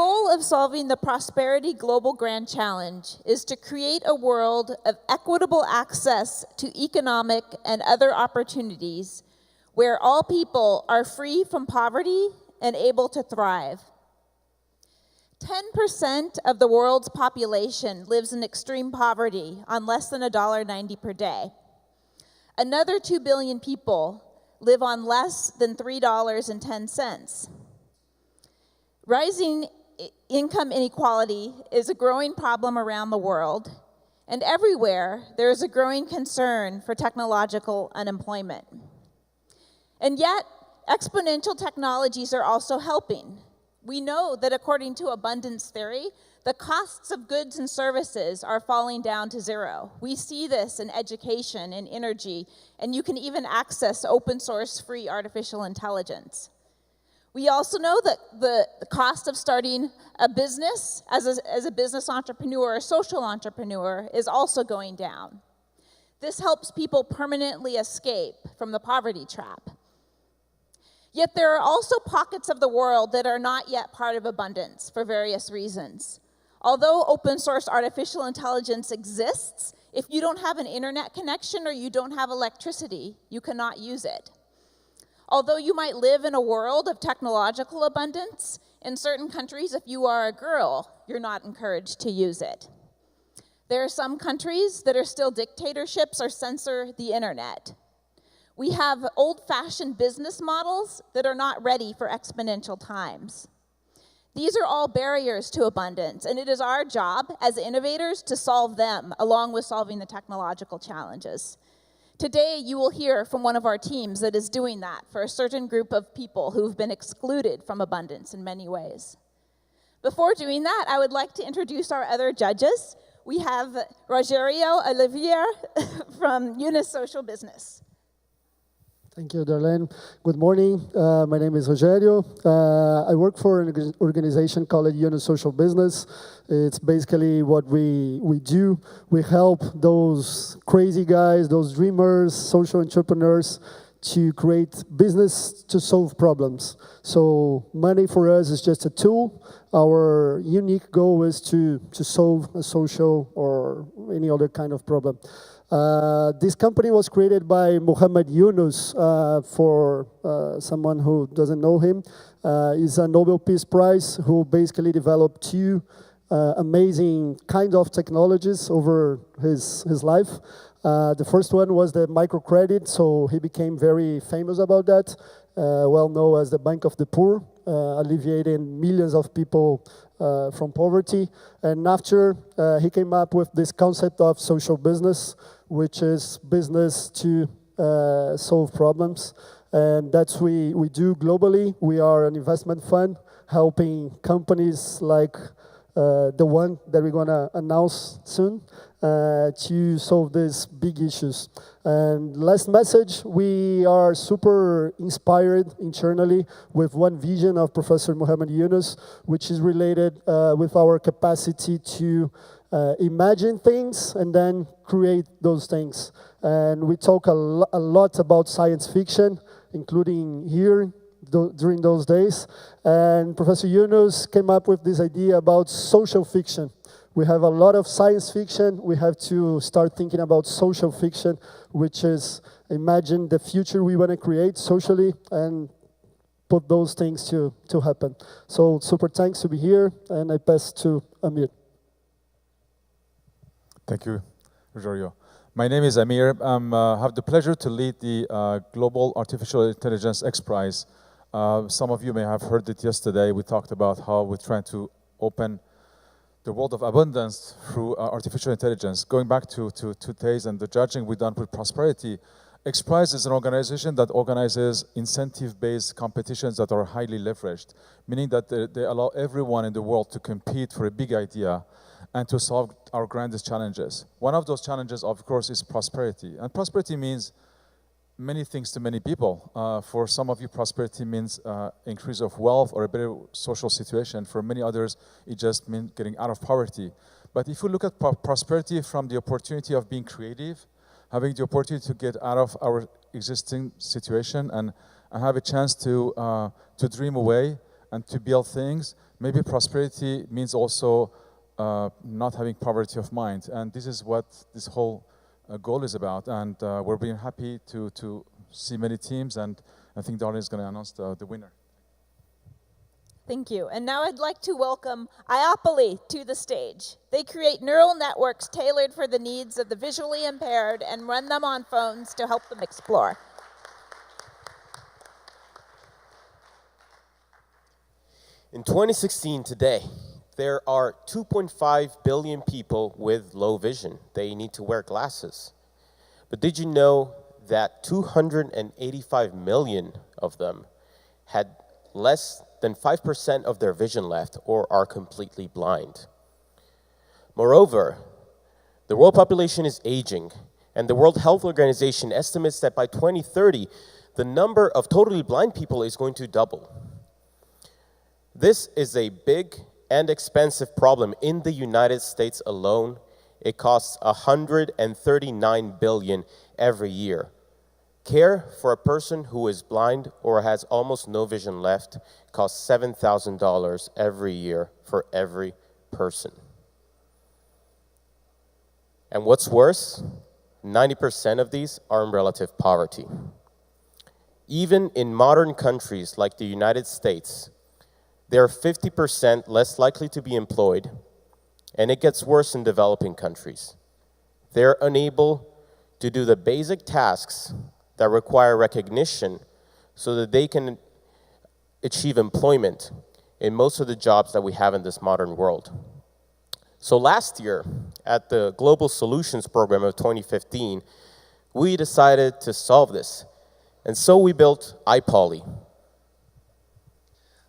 goal of solving the Prosperity Global Grand Challenge is to create a world of equitable access to economic and other opportunities where all people are free from poverty and able to thrive. 10% of the world's population lives in extreme poverty on less than $1.90 per day. Another 2 billion people live on less than $3.10. Rising income inequality is a growing problem around the world, and everywhere there is a growing concern for technological unemployment. And yet, exponential technologies are also helping. We know that according to abundance theory, the costs of goods and services are falling down to zero. We see this in education and energy, and you can even access open source free artificial intelligence. We also know that the cost of starting a business as a business entrepreneur or social entrepreneur is also going down. This helps people permanently escape from the poverty trap. Yet there are also pockets of the world that are not yet part of abundance for various reasons. Although open source artificial intelligence exists, if you don't have an internet connection or you don't have electricity, you cannot use it. Although you might live in a world of technological abundance, in certain countries, if you are a girl, you're not encouraged to use it. There are some countries that are still dictatorships or censor the internet. We have old-fashioned business models that are not ready for exponential times. These are all barriers to abundance, and it is our job as innovators to solve them, along with solving the technological challenges. Today, you will hear from one of our teams that is doing that for a certain group of people who've been excluded from abundance in many ways. Before doing that, I would like to introduce our other judges. We have Rogerio Oliveira from Yunus Social Business. Thank you, Darlene. Good morning. My name is Rogerio. I work for an organization called Yunus Social Business. It's basically what we do. We help those crazy guys, those dreamers, social entrepreneurs to create business to solve problems. So money for us is just a tool. Our unique goal is to solve a social or any other kind of problem. This company was created by Muhammad Yunus. For someone who doesn't know him, he's a Nobel Peace Prize who basically developed two amazing kind of technologies over his life. The first one was the microcredit, so he became very famous about that, well known as the Bank of the Poor, alleviating millions of people from poverty. And after, he came up with this concept of social business, which is business to solve problems. And that's what we do globally. We are an investment fund helping companies like the one that we're going to announce soon to solve these big issues. And last message, we are super inspired internally with one vision of Professor Muhammad Yunus, which is related with our capacity to imagine things and then create those things. And we talk a lot about science fiction, including here during those days. And Professor Yunus came up with this idea about social fiction. We have a lot of science fiction. We have to start thinking about social fiction, which is imagine the future we want to create socially and put those things to happen. So super thanks to be here, and I pass to Amir. Thank you, Rogerio. My name is Amir. I have the pleasure to lead the Global Artificial Intelligence XPRIZE. Some of you may have heard it yesterday. We talked about how we're trying to open the world of abundance through artificial intelligence. Going back to today's and the judging we've done with prosperity, XPRIZE is an organization that organizes incentive-based competitions that are highly leveraged, meaning that they allow everyone in the world to compete for a big idea and to solve our grandest challenges. One of those challenges, of course, is prosperity. And prosperity means many things to many people. For some of you, prosperity means increase of wealth or a better social situation. For many others, it just means getting out of poverty. But if you look at prosperity from the opportunity of being creative, having the opportunity to get out of our existing situation and have a chance to dream away and to build things, maybe prosperity means also not having poverty of mind. And this is what this whole goal is about. And we're being happy to see many teams, and I think Darlene is going to announce the winner. Thank you. And now I'd like to welcome Iopoly to the stage. They create neural networks tailored for the needs of the visually impaired and run them on phones to help them explore. In 2016 today, there are 2.5 billion people with low vision. They need to wear glasses. But did you know that 285 million of them had less than 5% of their vision left or are completely blind? Moreover, the world population is aging, and the World Health Organization estimates that by 2030, the number of totally blind people is going to double. This is a big and expensive problem. In the United States alone, it costs $139 billion every year. Care for a person who is blind or has almost no vision left costs $7,000 every year for every person. And what's worse, 90% of these are in relative poverty. Even in modern countries like the United States, they are 50% less likely to be employed, and it gets worse in developing countries. They're unable to do the basic tasks that require recognition so that they can achieve employment in most of the jobs that we have in this modern world. So last year, at the Global Solutions Program of 2015, we decided to solve this. And so we built Iopoly.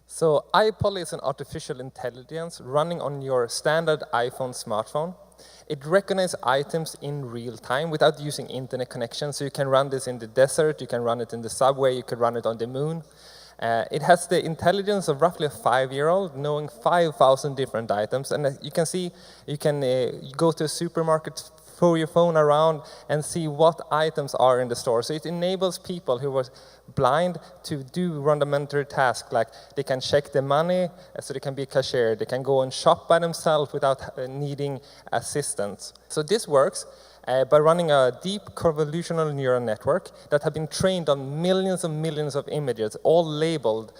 So Iopoly is an artificial intelligence running on your standard iPhone smartphone. It recognizes items in real time without using internet connection. So you can run this in the desert, you can run it in the subway, you can run it on the moon. It has the intelligence of roughly a 5-year-old, knowing 5,000 different items. And you can see, you can go to a supermarket, throw your phone around, and see what items are in the store. So it enables people who were blind to do rudimentary tasks, like they can check the money, so they can be a cashier. They can go and shop by themselves without needing assistance. So this works by running a deep convolutional neural network that have been trained on millions and millions of images, all labeled,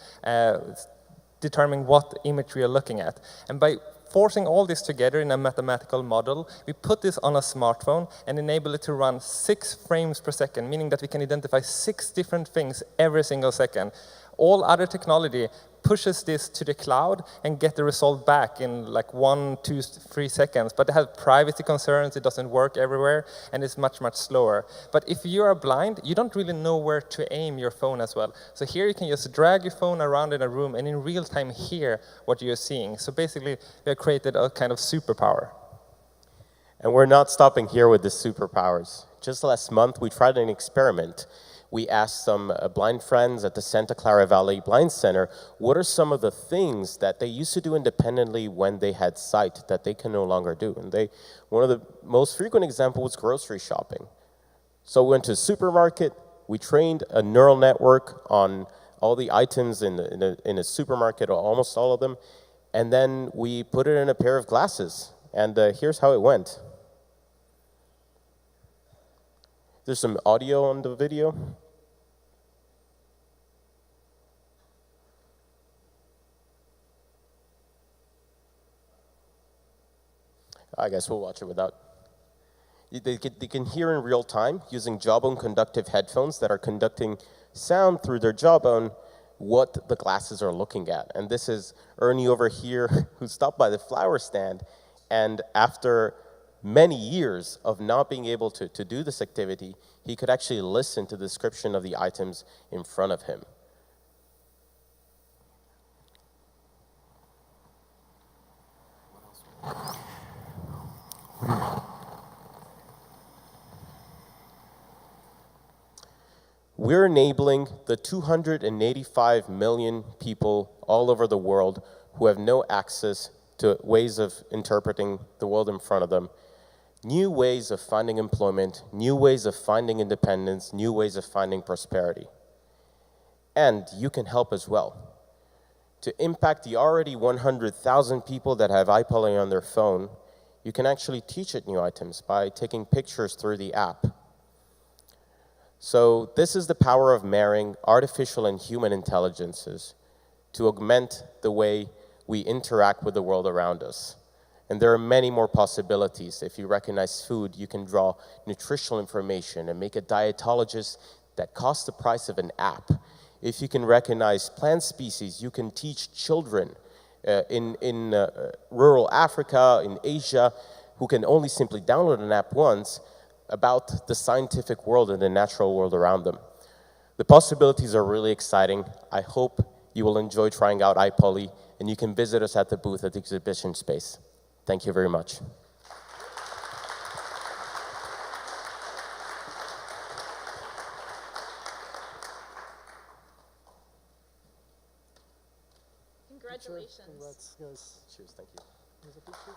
determining what image we are looking at. And by forcing all this together in a mathematical model, we put this on a smartphone and enable it to run 6 frames per second, meaning that we can identify 6 different things every single second. All other technology pushes this to the cloud and get the result back in like 1, 2, 3 seconds. But it has privacy concerns, it doesn't work everywhere, and it's much, much slower. But if you are blind, you don't really know where to aim your phone as well. So here you can just drag your phone around in a room and in real time hear what you're seeing. So basically, we have created a kind of superpower. And we're not stopping here with the superpowers. Just last month, we tried an experiment. We asked some blind friends at the Santa Clara Valley Blind Center, what are some of the things that they used to do independently when they had sight that they can no longer do? And one of the most frequent examples was grocery shopping. So we went to a supermarket, we trained a neural network on all the items in a supermarket, or almost all of them, and then we put it in a pair of glasses. And here's how it went. There's some audio on the video. I guess we'll watch it without. They can hear in real time using jawbone conductive headphones that are conducting sound through their jawbone what the glasses are looking at. And this is Ernie over here who stopped by the flower stand, and after many years of not being able to do this activity, he could actually listen to the description of the items in front of him. We're enabling the 285 million people all over the world who have no access to ways of interpreting the world in front of them, new ways of finding employment, new ways of finding independence, new ways of finding prosperity. And you can help as well. To impact the already 100,000 people that have iPoly on their phone, you can actually teach it new items by taking pictures through the app. So this is the power of marrying artificial and human intelligences to augment the way we interact with the world around us. And there are many more possibilities. If you recognize food, you can draw nutritional information and make a dietologist that costs the price of an app. If you can recognize plant species, you can teach children in rural Africa, in Asia, who can only simply download an app once, about the scientific world and the natural world around them. The possibilities are really exciting. I hope you will enjoy trying out iPoly, and you can visit us at the booth at the exhibition space. Thank you very much. Congratulations. Congrats, guys. Cheers, thank you. There's a picture.